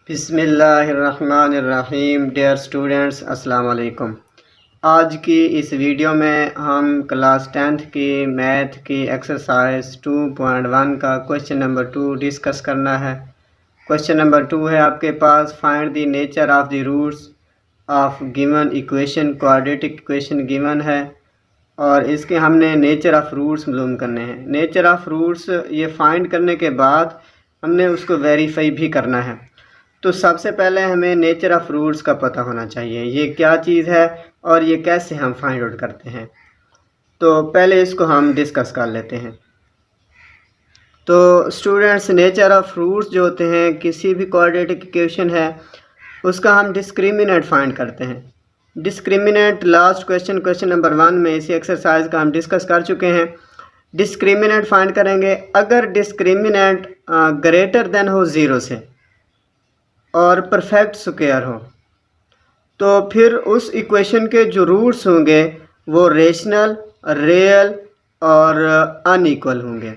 बिस्मिल्लाहिर्रहमानिर्रहीम। Dear students, अस्सलाम वालेकुम। आज की इस वीडियो में हम क्लास 10th की मैथ की एक्सरसाइज 2.1 का क्वेश्चन नंबर 2 डिस्कस करना है। क्वेश्चन नंबर 2 है आपके पास, find the nature of the roots of given equation. Quadratic equation given है और इसके हमने नेचर ऑफ रूट्स मालूम करने हैं। नेचर ऑफ रूट्स ये फाइंड करने के बाद हमने उसको वेरीफाई भी करना है। तो सबसे पहले हमें नेचर ऑफ रूट्स का पता होना चाहिए, ये क्या चीज़ है और ये कैसे हम फाइंड आउट करते हैं। तो पहले इसको हम डिस्कस कर लेते हैं। तो स्टूडेंट्स, नेचर ऑफ रूट्स जो होते हैं किसी भी क्वाड्रेटिक इक्वेशन है उसका हम डिस्क्रिमिनेंट फाइंड करते हैं। डिस्क्रिमिनेंट लास्ट क्वेश्चन नंबर 1 में इसी एक्सरसाइज का हम डिस्कस कर चुके हैं। डिस्क्रिमिनेंट फाइंड करेंगे अगर डिस्क्रिमिनेंट ग्रेटर देन हो 0 से और परफेक्ट स्क्वायर हो, तो फिर उस इक्वेशन के जो रूट्स होंगे वो रेशनल, रियल और अनइक्वल होंगे।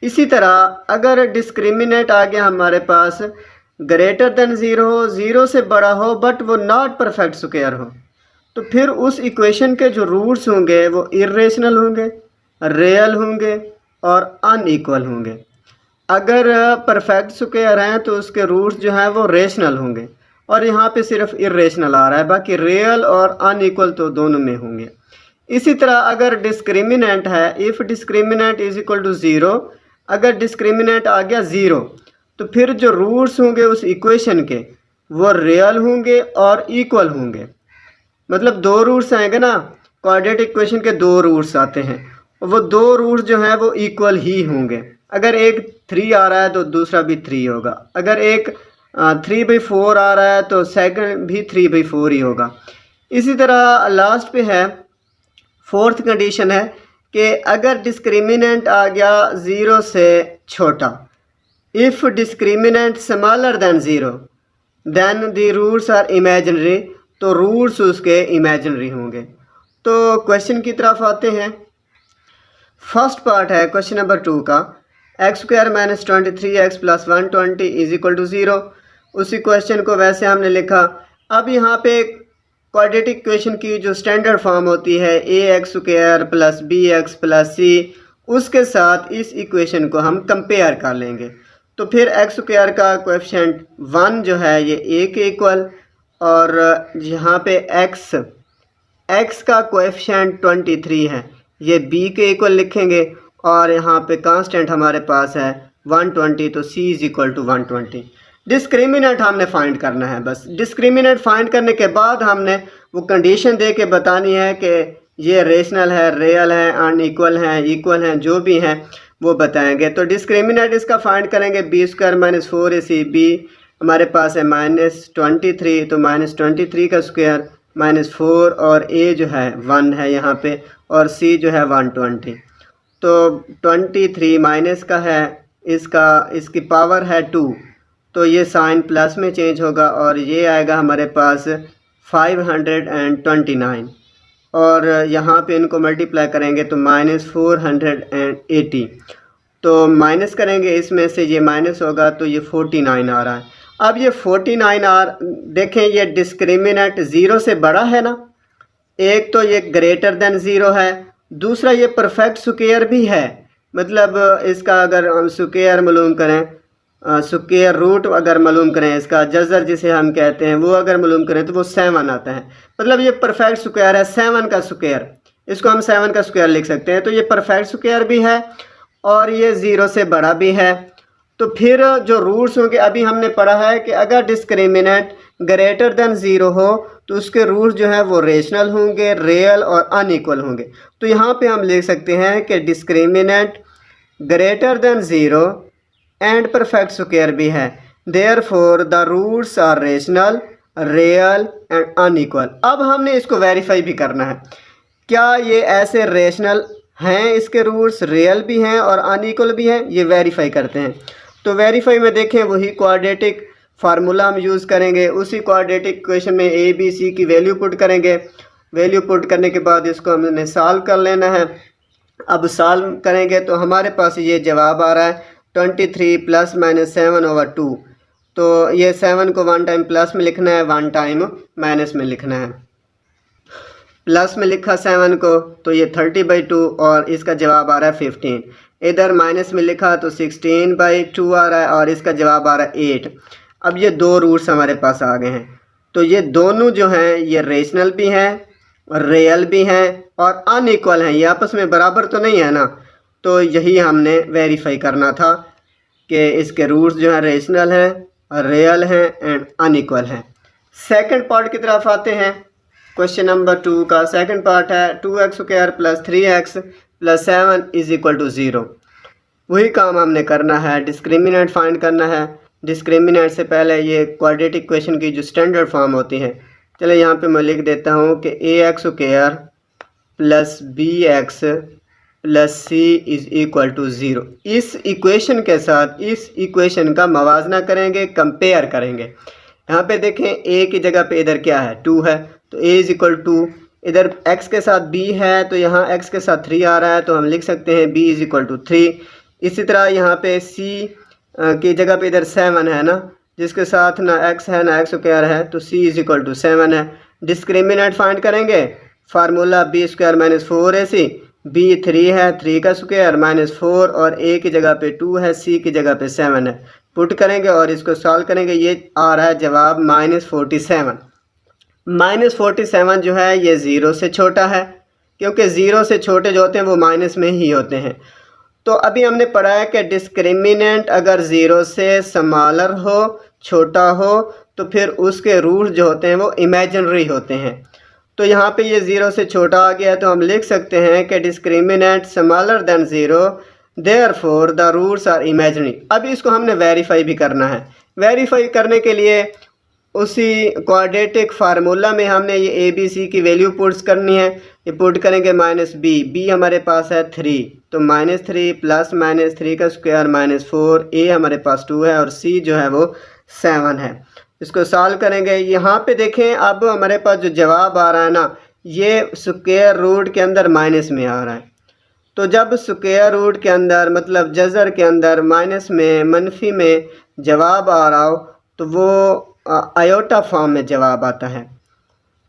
इसी तरह अगर डिस्क्रिमिनेंट आ गया हमारे पास ग्रेटर देन 0 हो, 0 से बड़ा हो बट वो नॉट परफेक्ट स्क्वायर हो, तो फिर उस इक्वेशन के जो रूट्स होंगे वो इर्रेशनल होंगे, रियल होंगे और अनइक्वल होंगे। अगर परफेक्ट स्क्वायर हैं तो उसके रूट्स जो हैं वो रेशनल होंगे और यहाँ पे सिर्फ इर्रेशनल आ रहा है, बाकी रियल और अनइक्वल तो दोनों में होंगे। इसी तरह अगर डिस्क्रिमिनेंट है, if discriminant is equal to 0, अगर डिस्क्रिमिनेंट आ गया 0 तो फिर जो रूट्स होंगे उस इक्वेशन के वो रियल होंगे और इक्वल होंगे। मतलब दो रूट्स आएंगे ना, क्वाड्रेटिक इक्वेशन के दो रूट्स आते हैं, वो दो रूट्स जो हैं वो इक्वल ही होंगे। अगर एक 3 आ रहा है तो दूसरा भी 3 होगा, अगर एक 3/4 आ रहा है तो सेकंड भी 3/4 ही होगा। इसी तरह लास्ट पे है, फोर्थ कंडीशन है कि अगर डिस्क्रिमिनेंट आ गया 0 से छोटा, if discriminant smaller than 0 then the roots are imaginary, तो रूट्स उसके इमेजिनरी होंगे। तो क्वेश्चन की तरफ आते हैं। फर्स्ट पार्ट है क्वेश्चन नंबर 2 का, x² - 23x + 120 is equal to 0। उसी क्वेश्चन को वैसे हमने लिखा। अब यहाँ पे क्वाड्रेटिक इक्वेशन की जो स्टैंडर्ड फॉर्म होती है ax² + bx + c, उसके साथ इस इक्वेशन को हम कंपेयर कर लेंगे। तो फिर x² का कोएफिशिएंट 1 जो है ये a के इक्वल, और यहाँ पे x का कोएफिशिएंट 23 है, ये b के इक्वल लिखेंगे, और यहाँ पे कांस्टेंट हमारे पास है 120, तो c is equal to 120। Discriminant हमने फाइंड करना है। बस डिस्क्रिमिनेंट फाइंड करने के बाद हमने वो कंडीशन दे के बतानी है कि ये रेशनल है, रियल है, अनइक्वल है, इक्वल हैं, जो भी हैं वो बताएंगे। तो डिस्क्रिमिनेंट इसका फाइंड करेंगे, b² - 4ac, b हमारे पास है -23, तो -23 का स्क्वायर -4, और a जो है 1 है यहाँ पे, और c जो है 120। तो 23 माइनस का है, इसकी पावर है 2, तो ये साइन प्लस में चेंज होगा और ये आएगा हमारे पास 529, और यहाँ पे इनको मल्टीप्लाई करेंगे तो -480, तो माइनस करेंगे इसमें से, ये माइनस होगा तो ये 49 आ रहा है। अब ये 49 देखें, ये डिस्क्रिमिनेंट 0 से बड़ा है ना, एक तो ये ग्रेटर देन 0 है, दूसरा ये परफेक्ट स्क्वायर भी है। मतलब इसका अगर हम स्क्वायर मालूम करें, स्क्वायर रूट अगर मालूम करें, इसका जज़र जिसे हम कहते हैं वो अगर मालूम करें तो वो 7 आता है। मतलब ये परफेक्ट स्क्वायर है, 7 का स्क्वायर, इसको हम 7 का स्क्वायर लिख सकते हैं। तो ये परफेक्ट स्क्वायर भी है और ये 0 से बड़ा भी है। तो फिर जो रूट्स होंगे, अभी हमने पढ़ा है कि अगर डिस्क्रिमिनेंट ग्रेटर देन 0 हो तो उसके रूट्स जो है वो रेशनल होंगे, रियल और अनइक्वल होंगे। तो यहाँ पे हम लिख सकते हैं कि discriminant greater than 0 and perfect square भी है, therefore the roots are rational, real and unequal. अब हमने इसको वेरीफाई भी करना है, क्या ये ऐसे रेशनल हैं, इसके रूट्स रियल भी हैं और अनइक्वल भी हैं, ये वेरीफाई करते हैं। तो वेरीफाई में देखें, वही क्वाड्रेटिक फार्मूला हम यूज़ करेंगे। उसी क्वाड्रेटिक इक्वेशन में a b c की वैल्यू पुट करेंगे। वैल्यू पुट करने के बाद इसको हमने सॉल्व कर लेना है। अब सॉल्व करेंगे तो हमारे पास ये जवाब आ रहा है 23 ± 7/2। तो ये 7 को 1 टाइम प्लस में लिखना है, 1 टाइम माइनस में लिखना है। प्लस में लिखा 7 को तो ये 30/2 और इसका जवाब आ रहा है 15। इधर माइनस में लिखा तो 16/2 आ रहा है और इसका जवाब आ रहा है 8। अब ये दो रूट्स हमारे पास आ गए हैं, तो ये दोनों जो हैं ये रेशनल भी हैं, रियल भी हैं और अनइक्वल हैं, ये आपस में बराबर तो नहीं है ना। तो यही हमने वेरीफाई करना था कि इसके रूट्स जो हैं रेशनल हैं, रियल हैं एंड अनइक्वल हैं। सेकंड पार्ट की तरफ आते हैं। क्वेश्चन नंबर 2 का सेकंड पार्ट है 2x² + 3x + 7 = 0। वही काम हमने करना है, डिस्क्रिमिनेंट फाइंड करना है। डिस्क्रिमिनेंट से पहले ये क्वाड्रेटिक इक्वेशन की जो स्टैंडर्ड फॉर्म होती है, चलो यहाँ पे मैं लिख देता हूँ कि ax² + bx + c = 0। इस इक्वेशन के साथ इस इक्वेशन का मवाजना करेंगे, कंपेयर करेंगे। यहाँ पे देखें a की जगह पे इधर क्या है, 2 है, तो a = 2। इधर x के साथ b है तो यहाँ x के साथ 3 आ रहा है, तो हम लिख सकते हैं b = 3। इसी तरह यहाँ पे c की जगह पे इधर 7 है ना, जिसके साथ ना x है ना x² है, तो c = 7 है। डिस्क्रिमिनेंट फाइंड करेंगे, फार्मूला b² - 4ac, b 3 है, 3 का स्क्वायर -4 और a की जगह पे 2 है, c की जगह पे 7 है। पुट करेंगे और इसको सॉल्व करेंगे, ये आ रहा है जवाब -47। -47 जो है ये 0 से छोटा है, क्योंकि 0 से छोटे जो होते हैं वो माइनस में ही होते हैं। तो अभी हमने पढ़ा है कि डिस्क्रिमिनेंट अगर 0 से स्मॉलर हो, छोटा हो, तो फिर उसके रूट्स जो होते हैं वो इमेजिनरी होते हैं। तो यहाँ पे ये 0 से छोटा आ गया, तो हम लिख सकते हैं कि discriminant smaller than 0, therefore the roots are imaginary. अब इसको हमने वेरीफाई भी करना है। वेरीफाई करने के लिए उसी क्वाड्रेटिक फार्मूला में हमने ये ए बी सी की वैल्यू पुट्स करनी है। ये पुट करेंगे -b हमारे पास है 3, तो -3 + -3 का स्क्वायर -4, a हमारे पास 2 है और c जो है वो 7 है। इसको सॉल्व करेंगे। यहाँ पे देखें अब हमारे पास जो जवाब आ रहा है ना, ये स्क्वायर रूट के अंदर माइनस में आ रहा है। तो जब स्क्वायर रूट के अंदर मतलब जज़र के अंदर माइनस में, मनफी में जवाब आ रहा हो, तो वो आयोटा फॉर्म में जवाब आता है।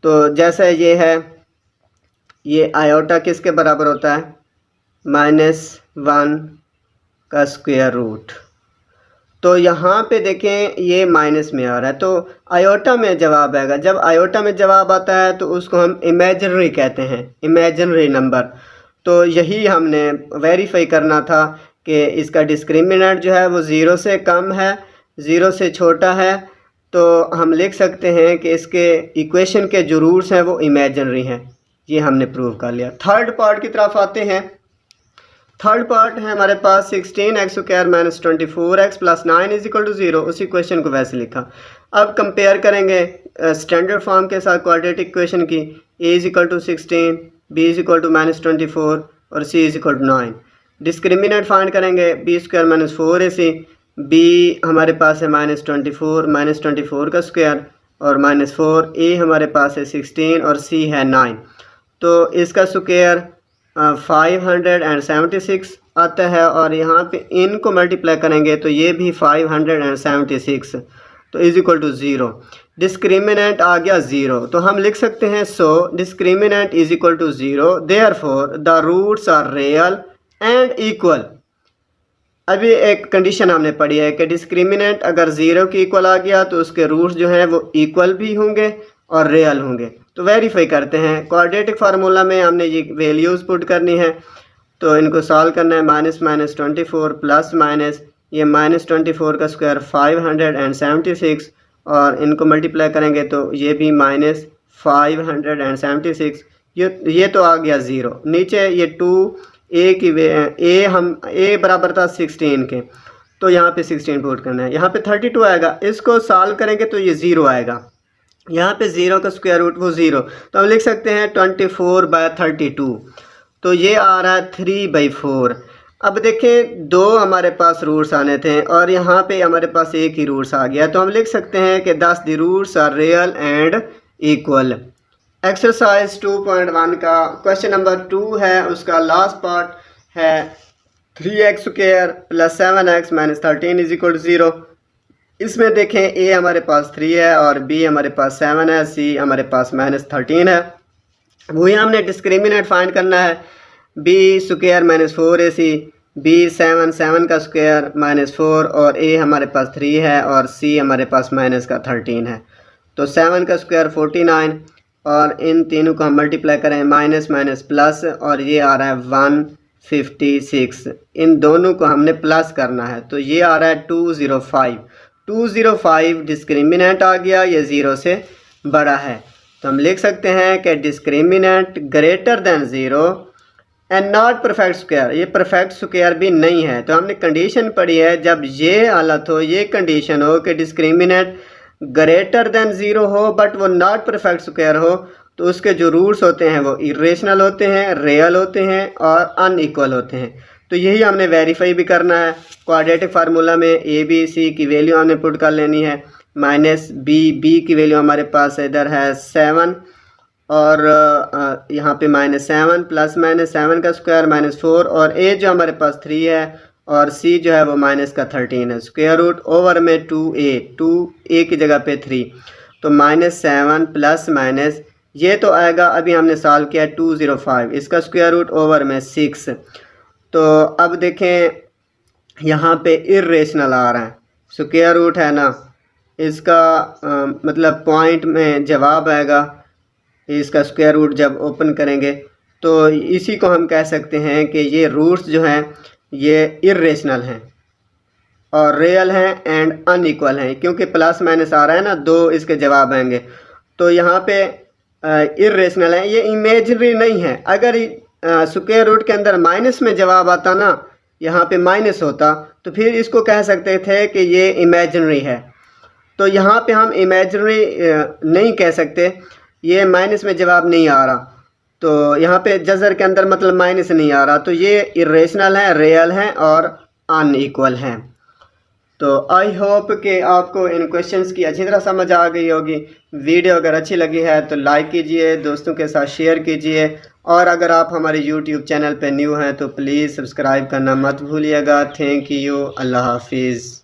तो जैसे ये है, ये आयोटा किसके बराबर होता है, -1 का स्क्वायर रूट। तो यहाँ पे देखें ये माइनस में आ रहा है, तो आयोटा में जवाब आएगा। जब आयोटा में जवाब आता है तो उसको हम इमेजिनरी कहते हैं, इमेजिनरी नंबर। तो यही हमने वेरीफाई करना था कि इसका डिस्क्रिमिनेंट जो है वो 0 से कम है, 0 से छोटा है, तो हम लिख सकते हैं कि इसके इक्वेशन के जो रूट्स हैं वो इमेजिनरी हैं। ये हमने प्रूव कर लिया। थर्ड पार्ट की तरफ आते हैं। थर्ड पार्ट है हमारे पास 16x² - 24x + 9 = 0। उसी क्वेश्चन को वैसे लिखा। अब कंपेयर करेंगे स्टैंडर्ड फॉर्म के साथ क्वाड्रेटिक इक्वेशन की। a = 16, b = -24 और c = 9। डिस्क्रिमिनेंट फाइंड करेंगे, b² - 4ac, b हमारे पास है -24 का स्क्वायर और -4, a हमारे पास है 16 और c है 9। तो इसका स्क्वायर 576 आता है और यहाँ पे इनको मल्टीप्लाई करेंगे तो ये भी 576, तो = 0। डिस्क्रिमिनेंट आ गया 0, तो हम लिख सकते हैं so discriminant = 0, therefore the roots are real and equal. अभी एक कंडीशन हमने पढ़ी है कि डिस्क्रिमिनेंट अगर 0 के इक्वल आ गया तो उसके रूट्स जो हैं वो इक्वल भी होंगे और रियल होंगे। तो वेरीफाई करते हैं। क्वाड्रेटिक फार्मूला में हमने ये वैल्यूज़ पुट करनी है, तो इनको सॉल्व करना है। -24 प्लस माइनस ये -24 का स्क्वायर 576 और इनको मल्टीप्लाई करेंगे तो ये भी -576, ये तो आ गया 0। नीचे ये 2 a की a बराबर था 16 के, तो यहाँ पे 16 पुट करना है। यहाँ पे 32 आएगा, इसको सॉल्व करेंगे तो ये 0 आएगा। यहाँ पे 0 का स्क्वायर रूट वो 0, तो हम लिख सकते हैं 24/32, तो ये आ रहा है 3/4। अब देखें दो हमारे पास रूट्स आने थे और यहाँ पे हमारे पास एक ही रूट्स आ गया, तो हम लिख सकते हैं कि 10 the roots are real and equal. Exercise 2.1 का क्वेश्चन नंबर 2 है, उसका लास्ट पार्ट है 3x² + 7x - 13 = 0। इसमें देखें ए हमारे पास 3 है और बी हमारे पास 7 है, सी हमारे पास -13 है। वही हमने डिस्क्रिमिनेंट फाइंड करना है, बी स्क्वायर -4ac, बी 7 का स्क्वायर -4 और ए हमारे पास 3 है और सी हमारे पास -13 है। तो 7 का स्क्वायर 49 और इन तीनों को हम मल्टीप्लाई करें माइनस माइनस प्लस और ये आ रहा है 156। इन दोनों को हमने प्लस करना है तो ये आ रहा है 205 डिस्क्रिमिनेंट आ गया, ये 0 से बड़ा है। तो हम लिख सकते हैं कि discriminant greater than 0 and not perfect square, ये परफेक्ट स्क्वायर भी नहीं है। तो हमने कंडीशन पढ़ी है जब ये हालत हो, ये कंडीशन हो कि डिस्क्रिमिनेंट ग्रेटर देन 0 हो बट वो नॉट परफेक्ट स्क्वायर हो, तो उसके जो रूट्स होते हैं वो इरेशनल होते हैं, रियल होते हैं और अनइक्वल होते हैं। तो यही हमने वेरीफाई भी करना है। क्वाड्रेटिक फार्मूला में ए बी सी की वैल्यू हमने पुट कर लेनी है, माइनस बी की वैल्यू हमारे पास इधर है 7 और यहाँ पे -7 प्लस -7 का स्क्वायर -4 और ए जो हमारे पास 3 है और सी जो है वो -13 है। स्क्वायर रूट ओवर में 2a की जगह पे 3, तो -7 प्लस माइनस ये तो आएगा, अभी हमने सॉल्व किया 205, इसका स्क्वायर रूट ओवर में 6। तो अब देखें यहाँ पे इर्रेशनल आ रहा है, स्क्वायर रूट है ना, इसका मतलब पॉइंट में जवाब आएगा, इसका स्क्वायर रूट जब ओपन करेंगे तो इसी को हम कह सकते हैं कि ये रूट्स जो हैं ये इर्रेशनल हैं और रियल हैं एंड अनइक्वल हैं, क्योंकि प्लस माइनस आ रहा है ना, 2 इसके जवाब आएंगे। तो यहाँ पे इर्रेशनल है, ये इमेजिनरी नहीं है। अगर स्क्वायर रूट के अंदर माइनस में जवाब आता ना, यहाँ पे माइनस होता, तो फिर इसको कह सकते थे कि ये इमेजिनरी है। तो यहाँ पे हम इमेजिनरी नहीं कह सकते, ये माइनस में जवाब नहीं आ रहा, तो यहाँ पे जज़र के अंदर मतलब माइनस नहीं आ रहा, तो ये इरेशनल है, रियल है और अनइक्वल हैं। तो आई होप कि आपको इन क्वेश्चंस की अच्छी तरह समझ आ गई होगी। वीडियो अगर अच्छी लगी है तो लाइक कीजिए, दोस्तों के साथ शेयर कीजिए और अगर आप हमारे यूट्यूब चैनल पर न्यू हैं तो प्लीज़ सब्सक्राइब करना मत भूलिएगा। थैंक यू, अल्लाह हाफिज़।